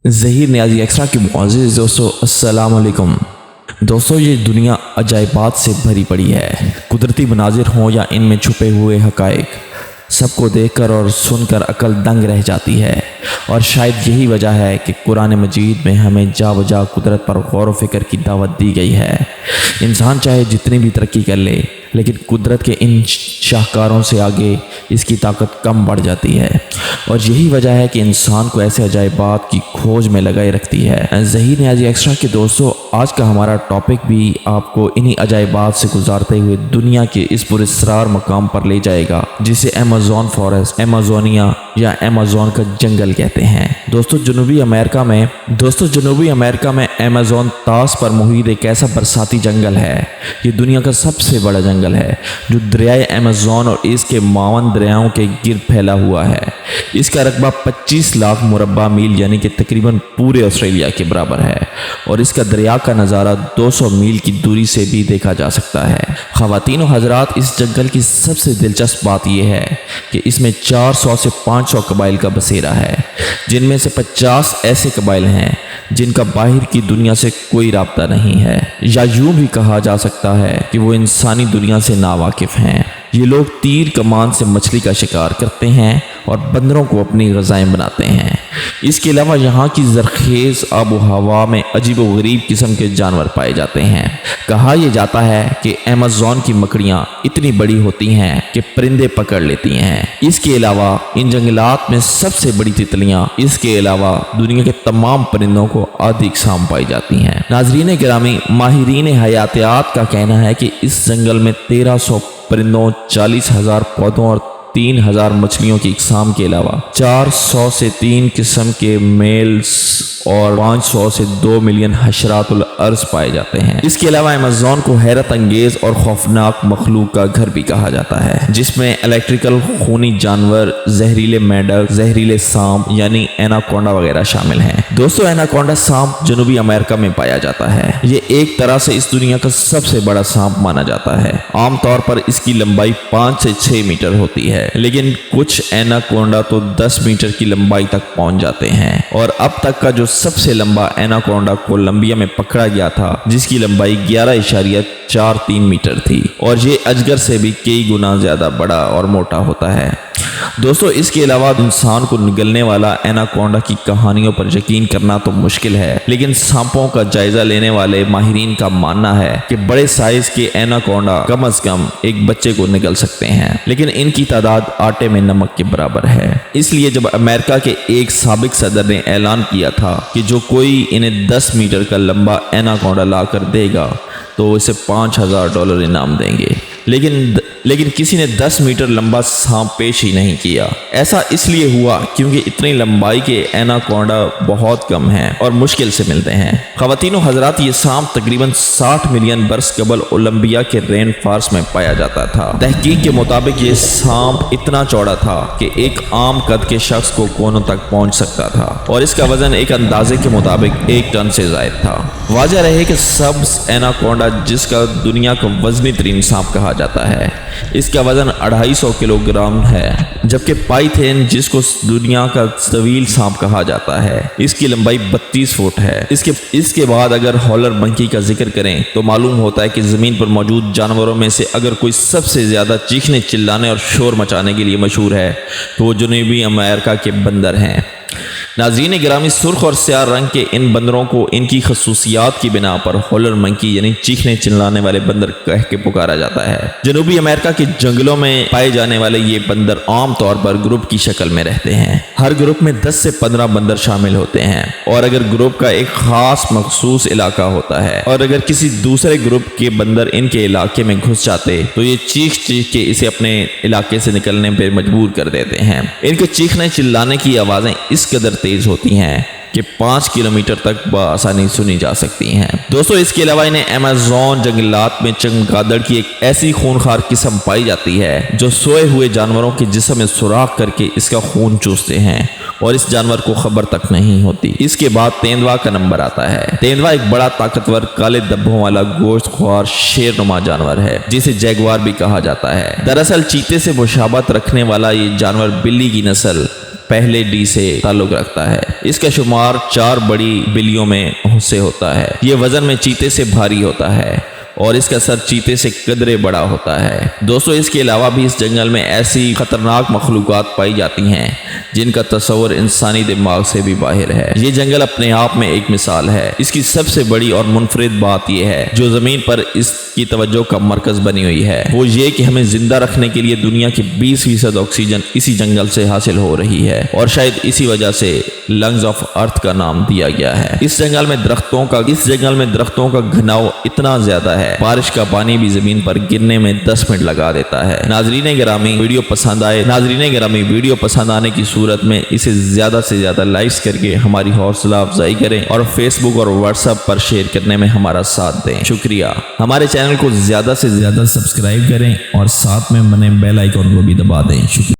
ظہیر نیازی extra کے معزز دوستو السلام علیکم۔ دوستو یہ دنیا عجائبات سے بھری پڑی ہے۔ قدرتی مناظر ہوں یا ان میں چھپے ہوئے حقائق، سب کو دیکھ کر اور سن کر عقل دنگ رہ جاتی ہے، اور شاید یہی وجہ ہے کہ قرآن مجید میں ہمیں جا بجا قدرت پر غور و فکر کی دعوت دی گئی ہے۔ انسان چاہے جتنی بھی ترقی کر لے، لیکن قدرت کے ان شاہکاروں سے آگے اس کی طاقت کم بڑھ جاتی ہے، اور یہی وجہ ہے کہ انسان کو ایسے عجائبات کی کھوج میں لگائے رکھتی ہے۔ ظہیر نیازی ایکسٹرا کے دوستو، آج کا ہمارا ٹاپک بھی آپ کو انہی عجائبات سے گزارتے ہوئے دنیا کے اس پراسرار مقام پر لے جائے گا جسے ایمیزون فارسٹ، ایمیزونیا یا ایمیزون کا جنگل کہتے ہیں۔ دوستو جنوبی امریکہ میں ایمیزون طاس پر محیط ایک ایسا برساتی جنگل ہے۔ یہ دنیا کا سب سے بڑا جنگل ہے جو دریائے ایمیزون اور اس کے معاون دریاؤں کے گرد پھیلا ہوا ہے۔ اس کا رقبہ 25 لاکھ مربع میل یعنی کہ تقریباً پورے آسٹریلیا کے برابر ہے، اور اس کا دریا کا نظارہ 200 میل کی دوری سے بھی دیکھا جا سکتا ہے۔ خواتین و حضرات، اس جنگل کی سب سے دلچسپ بات یہ ہے کہ اس میں 400 سے 500 قبائل کا بسیرا ہے، جن میں سے 50 ایسے قبائل ہیں جن کا باہر کی دنیا سے کوئی رابطہ نہیں ہے، یا یوں بھی کہا جا سکتا ہے کہ وہ انسانی دنیا سے ناواقف ہیں۔ یہ لوگ تیر کمان سے مچھلی کا شکار کرتے ہیں اور بندروں کو اپنی غذائیں بناتے ہیں۔ اس کے علاوہ یہاں کی زرخیز آب و ہوا میں عجیب و غریب قسم کے جانور پائے جاتے ہیں۔ کہا یہ جاتا ہے کہ ایمیزون کی مکڑیاں اتنی بڑی ہوتی ہیں کہ پرندے پکڑ لیتی ہیں۔ اس کے علاوہ ان جنگلات میں سب سے بڑی تتلیاں اس کے علاوہ دنیا کے تمام پرندوں کو آدھی اقسام پائی جاتی ہیں۔ ناظرین گرامی، ماہرین حیاتیات کا کہنا ہے کہ اس جنگل میں 1300 پرندوں، 40,000 پودوں اور 3,000 مچھلیوں کی اقسام کے علاوہ 400 سے 3 قسم کے میلز اور 500 سے 2 ملین حشرات الارض پائے جاتے ہیں۔ اس کے علاوہ ایمیزون کو حیرت انگیز اور خوفناک مخلوق کا گھر بھی کہا جاتا ہے، جس میں الیکٹریکل خونی جانور، زہریلے مینڈک، زہریلے سانپ یعنی ایناکونڈا وغیرہ شامل ہیں۔ دوستو ایناکونڈا سانپ جنوبی امریکہ میں پایا جاتا ہے۔ یہ ایک طرح سے اس دنیا کا سب سے بڑا سانپ مانا جاتا ہے۔ عام طور پر اس کی لمبائی 5 سے 6 میٹر ہوتی ہے، لیکن کچھ ایناکونڈا تو 10 میٹر کی لمبائی تک پہنچ جاتے ہیں، اور اب تک کا جو سب سے لمبا ایناکونڈا کولمبیا میں پکڑا گیا تھا، جس کی لمبائی 11.43 میٹر تھی، اور یہ اجگر سے بھی کئی گنا زیادہ بڑا اور موٹا ہوتا ہے۔ دوستو اس کے علاوہ انسان کو نگلنے والا ایناکونڈا کی کہانیوں پر یقین کرنا تو مشکل ہے، لیکن سانپوں کا جائزہ لینے والے ماہرین کا ماننا ہے کہ بڑے سائز کے ایناکونڈا کم از کم ایک بچے کو نگل سکتے ہیں، لیکن ان کی تعداد آٹے میں نمک کے برابر ہے۔ اس لیے جب امریکہ کے ایک سابق صدر نے اعلان کیا تھا کہ جو کوئی انہیں 10 میٹر کا لمبا ایناکونڈا لا کر دے گا تو اسے $5,000 انعام دیں گے، لیکن کسی نے 10 میٹر لمبا سانپ پیش ہی نہیں کیا۔ ایسا اس لیے ہوا کیونکہ اتنی لمبائی کے ایناکونڈا بہت کم ہیں اور مشکل سے ملتے ہیں۔ خواتین و حضرات، یہ سانپ تقریباً 60 ملین برس قبل اولمبیا کے رین فارسٹ میں پایا جاتا تھا۔ تحقیق کے مطابق یہ سانپ اتنا چوڑا تھا کہ ایک عام قد کے شخص کو کونوں تک پہنچ سکتا تھا، اور اس کا وزن ایک اندازے کے مطابق 1 ٹن سے زائد تھا۔ واضح رہے کہ سبز ایناکونڈا، جس کا دنیا کا وزنی ترین سانپ کہا جاتا ہے، اس کا وزن 250 کلو گرام ہے، جبکہ پائتھن، جس کو دنیا کا طویل سانپ کہا جاتا ہے، اس کی لمبائی 32 فٹ ہے۔ اس کے بعد اگر ہالر منکی کا ذکر کریں تو معلوم ہوتا ہے کہ زمین پر موجود جانوروں میں سے اگر کوئی سب سے زیادہ چیخنے، چلانے اور شور مچانے کے لیے مشہور ہے تو وہ جنوبی امریکہ کے بندر ہیں۔ ناظرین گرامی، سرخ اور سیاہ رنگ کے ان بندروں کو ان کی خصوصیات کی بنا پر ہالر منکی یعنی چیخنے چلانے والے بندر کہہ کے پکارا جاتا ہے۔ جنوبی امریکہ کے جنگلوں میں پائے جانے والے یہ بندر عام طور پر گروپ کی شکل میں رہتے ہیں۔ ہر گروپ میں 10 سے 15 بندر شامل ہوتے ہیں، اور اگر گروپ کا ایک خاص مخصوص علاقہ ہوتا ہے اور اگر کسی دوسرے گروپ کے بندر ان کے علاقے میں گھس جاتے تو یہ چیخ کے اسے اپنے علاقے سے نکلنے پہ مجبور کر دیتے ہیں۔ ان کے چیخنے چلانے کی آوازیں اس قدر تیز ہوتی ہیں کہ 5 کلومیٹر تک بآسانی سنی جا سکتی ہیں۔ دوستو اس کے علاوہ انہیں ایمیزون جنگلات میں چمگادڑ کی ایک ایسی خونخوار قسم پائی جاتی ہے جو سوئے ہوئے جانوروں کے جسم میں سوراخ کر کے اس کا خون چوستے ہیں، اور اس جانور کو خبر تک نہیں ہوتی۔ اس کے بعد تیندوا کا نمبر آتا ہے۔ تیندوا ایک بڑا طاقتور کالے دبوں والا گوشت خوار شیر نما جانور ہے جسے جیگوار بھی کہا جاتا ہے۔ دراصل چیتے سے مشابہت رکھنے والا یہ جانور بلی کی نسل پہلے ڈی سے تعلق رکھتا ہے۔ اس کا شمار 4 بڑی بلیوں میں سے ہوتا ہے۔ یہ وزن میں چیتے سے بھاری ہوتا ہے اور اس کا سر چیتے سے قدرے بڑا ہوتا ہے۔ دوستو اس کے علاوہ بھی اس جنگل میں ایسی خطرناک مخلوقات پائی جاتی ہیں جن کا تصور انسانی دماغ سے بھی باہر ہے۔ یہ جنگل اپنے آپ میں ایک مثال ہے۔ اس کی سب سے بڑی اور منفرد بات یہ ہے جو زمین پر اس کی توجہ کا مرکز بنی ہوئی ہے، وہ یہ کہ ہمیں زندہ رکھنے کے لیے دنیا کی 20% آکسیجن اسی جنگل سے حاصل ہو رہی ہے، اور شاید اسی وجہ سے لنگز آف ارتھ کا نام دیا گیا ہے۔ اس جنگل میں درختوں کا گھناؤ اتنا زیادہ ہے، بارش کا پانی بھی زمین پر گرنے میں 10 منٹ لگا دیتا ہے۔ ناظرین گرامی، ویڈیو پسند آنے کی صورت میں اسے زیادہ سے زیادہ لائکس کر کے ہماری حوصلہ افزائی کریں اور فیس بک اور واٹس ایپ پر شیئر کرنے میں ہمارا ساتھ دیں۔ شکریہ۔ ہمارے چینل کو زیادہ سے زیادہ سبسکرائب کریں اور ساتھ میں بنے بیل آئیکن کو بھی دبا دیں۔ شکریہ۔